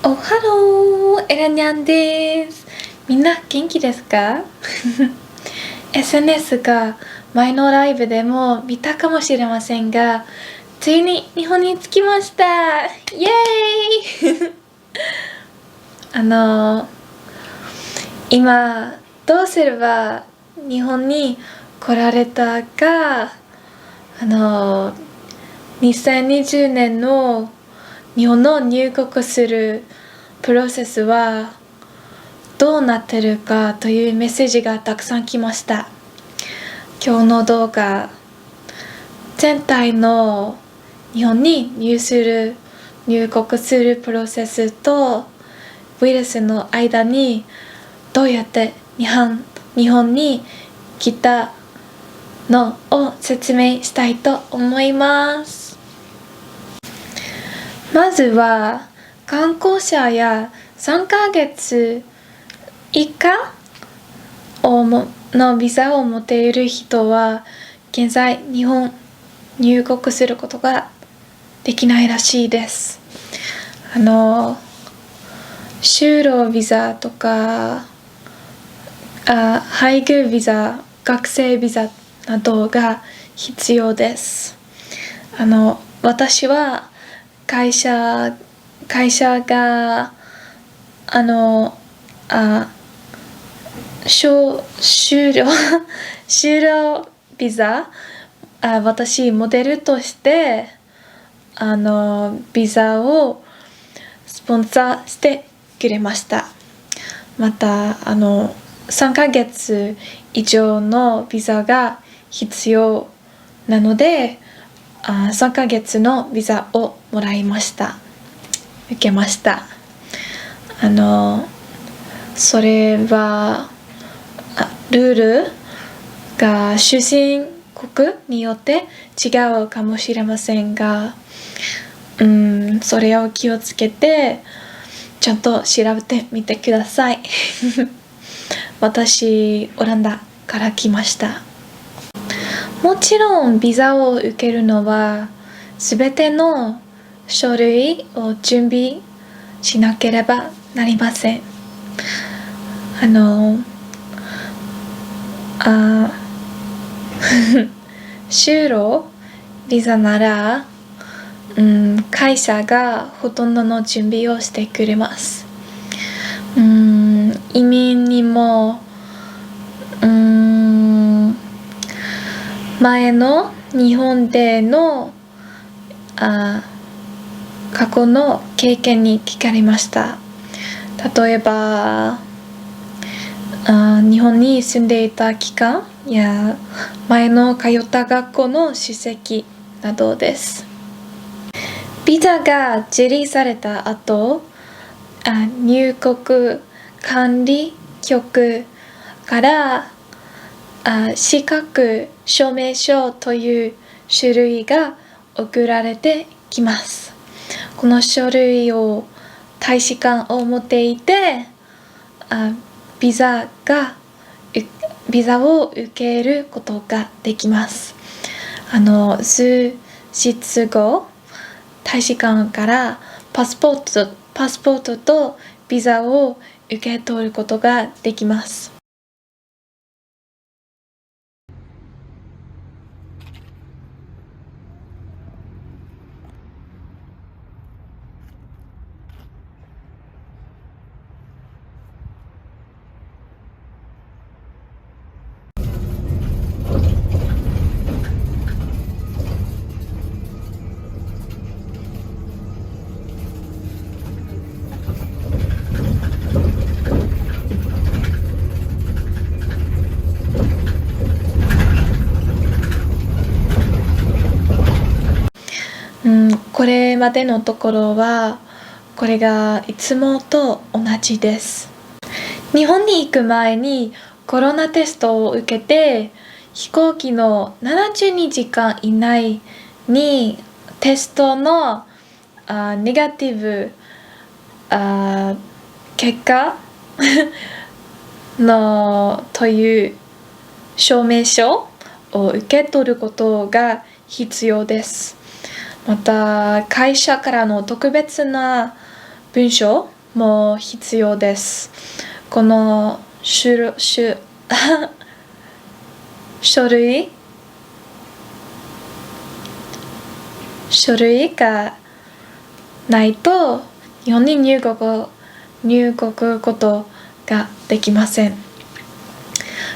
おはろー、エラニャンです。みんな元気ですか？SNS が前のライブでも見たかもしれませんが、ついに日本に着きました。イエーイ今どうすれば日本に来られたか、2020年の日本の入国するプロセスはどうなってるかというメッセージがたくさん来ました。今日の動画、全体の日本に入国するプロセスとウイルスの間にどうやって日本に来たのを説明したいと思います。まずは観光者や3ヶ月以下のビザを持っている人は現在日本入国することができないらしいです。就労ビザとか配偶ビザ、学生ビザなどが必要です。私は会社が就労ビザ、私モデルとしてビザをスポンサーしてくれました。また3ヶ月以上のビザが必要なので3ヶ月のビザをもらいました。受けました。それはルールが出身国によって違うかもしれませんが、それを気をつけてちゃんと調べてみてください。私、オランダから来ました。もちろんビザを受けるのは全ての書類を準備しなければなりません。就労ビザなら、会社がほとんどの準備をしてくれます。移民にも、前の日本での過去の経験に聞かれました。例えば日本に住んでいた期間や前の通った学校の出席などです。ビザが受理された後、入国管理局から資格証明書という書類が送られてきます。この書類を大使館を持っていてビザを受けることができます。数日後、大使館からパスポートとビザを受け取ることができます。これまでのところはこれがいつもと同じです。日本に行く前にコロナテストを受けて飛行機の72時間以内にテストのネガティブ結果のという証明書を受け取ることが必要です。また会社からの特別な文章も必要です。この書類がないと日本に入国ことができません。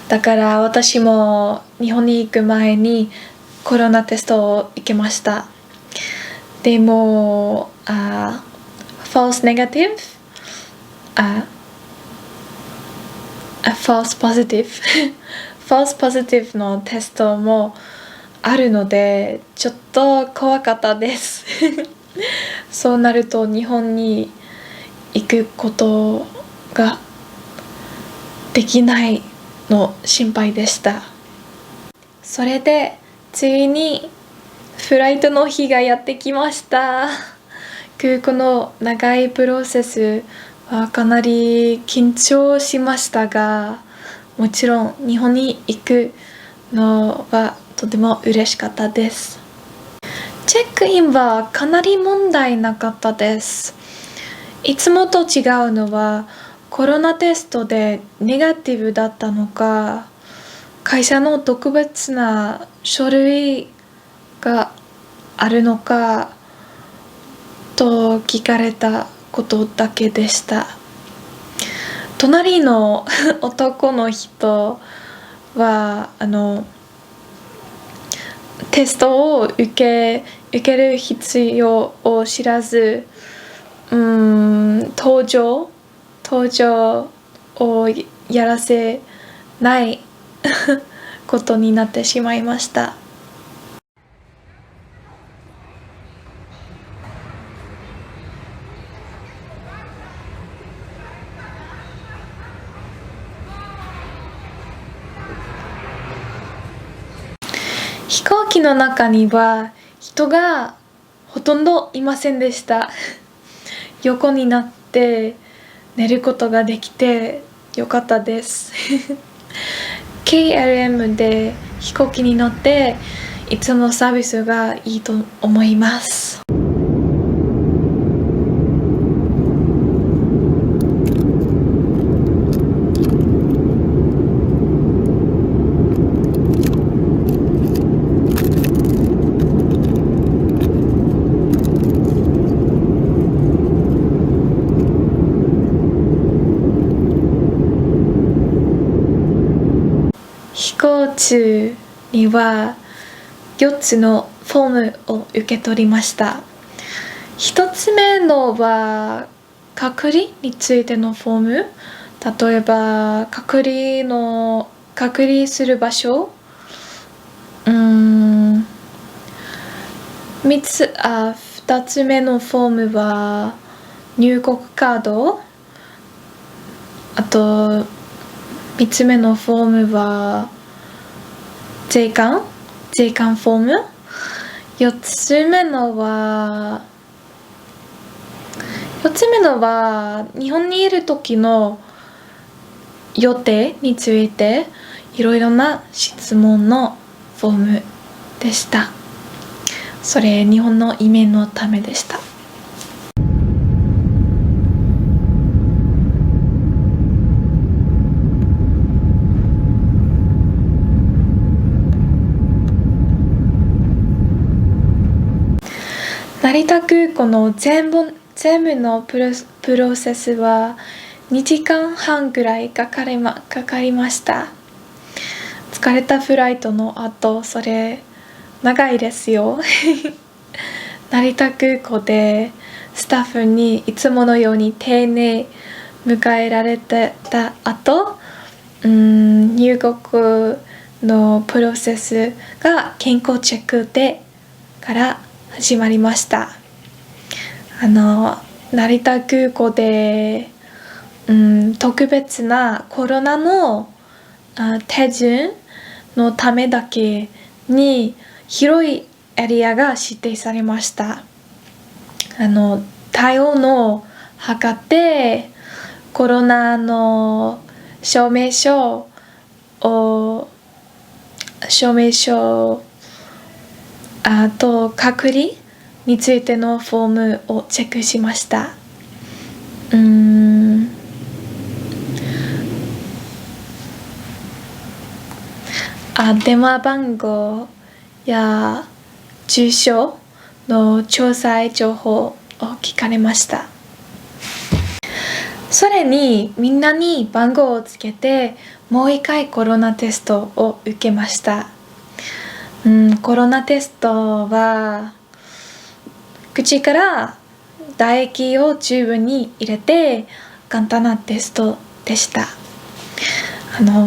だから私も日本に行く前にコロナテストを受けました。でも、false negative、false positive false positive のテストもあるのでちょっと怖かったですそうなると日本に行くことができないの心配でした。それでついにフライトの日がやってきました。空港の長いプロセスはかなり緊張しましたが、もちろん日本に行くのはとても嬉しかったです。チェックインはかなり問題なかったです。いつもと違うのはコロナテストでネガティブだったのか、会社の特別な書類があるのかと聞かれたことだけでした。隣の男の人はテストを受ける必要を知らず、搭乗をやらせないことになってしまいました。飛行機の中には人がほとんどいませんでした横になって寝ることができてよかったですKLM で飛行機に乗っていつもサービスがいいと思います。飛行中には4つのフォームを受け取りました。1つ目のは隔離についてのフォーム、例えば隔離する場所、2つ目のフォームは入国カード、あと3つ目のフォームは税関フォーム、4つ目のは日本にいる時の予定についていろいろな質問のフォームでした。それ日本の移民のためでした。成田空港の全部のプロセスは2時間半ぐらいかかりました。疲れたフライトの後、それ長いですよ成田空港でスタッフにいつものように丁寧迎えられてた後、入国のプロセスが健康チェックでから始まりました。成田空港で、特別なコロナの手順のためだけに広いエリアが指定されました。体温を測ってコロナの証明書あと隔離についてのフォームをチェックしました。うーん電話番号や住所の詳細情報を聞かれました。それにみんなに番号をつけてもう一回コロナテストを受けました。コロナテストは口から唾液をチューブに入れて簡単なテストでした。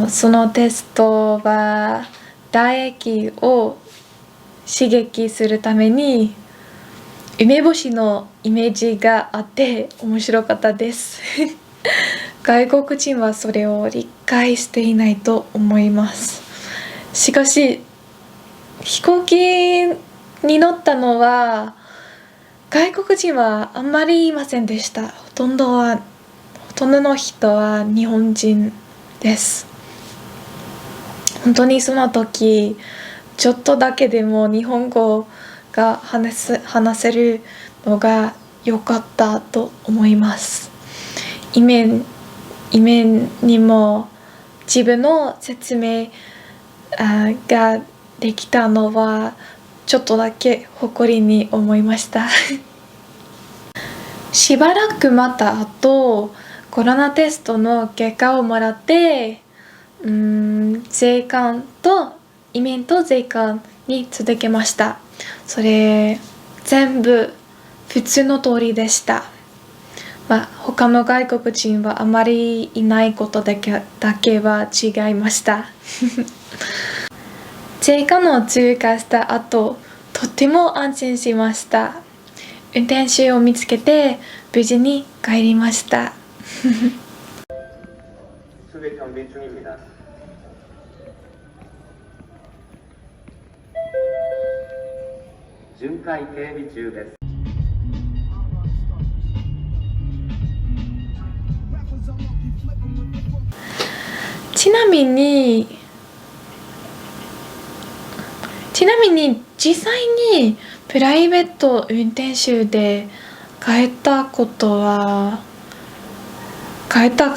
そのテストは唾液を刺激するために梅干しのイメージがあって面白かったです外国人はそれを理解していないと思います。しかし飛行機に乗ったのは外国人はあんまりいませんでした。ほとんどの人は日本人です。本当にその時ちょっとだけでも日本語が話せるのが良かったと思います。イメにも自分の説明ができたのはちょっとだけ誇りに思いましたしばらく待った後、コロナテストの結果をもらって税関と移民と税関に続けました。それ全部普通の通りでした。他の外国人はあまりいないことだけは違いました税関を通過した後、とても安心しました。運転手を見つけて無事に帰りました巡回警備中です。ちなみに実際にプライベート運転手で帰ったか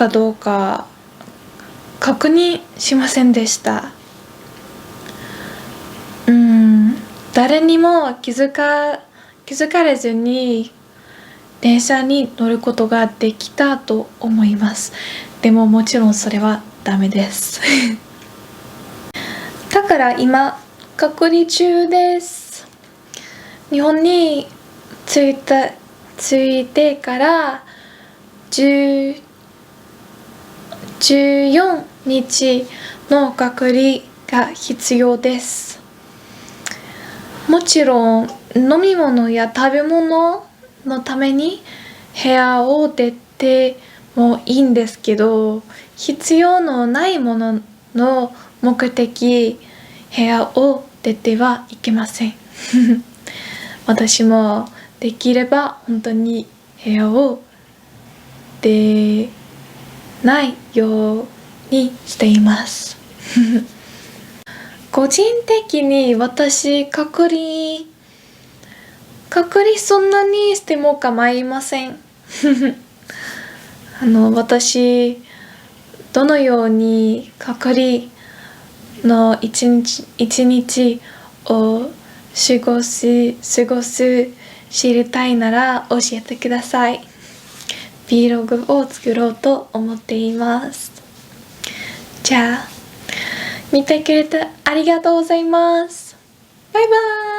どうか確認しませんでした。誰にも気づかれずに電車に乗ることができたと思います。でももちろんそれはダメですだから今隔離中です。日本に着いてから14日の隔離が必要です。もちろん飲み物や食べ物のために部屋を出てもいいんですけど、必要のないものの目的部屋を出てはいけません私もできれば本当に部屋を出ないようにしています個人的に私隔離そんなにしても構いません私どのように隔離の一日を過ごす知りたいなら教えてください。Vlog を作ろうと思っています。じゃあ見てくれてありがとうございます。バイバーイ。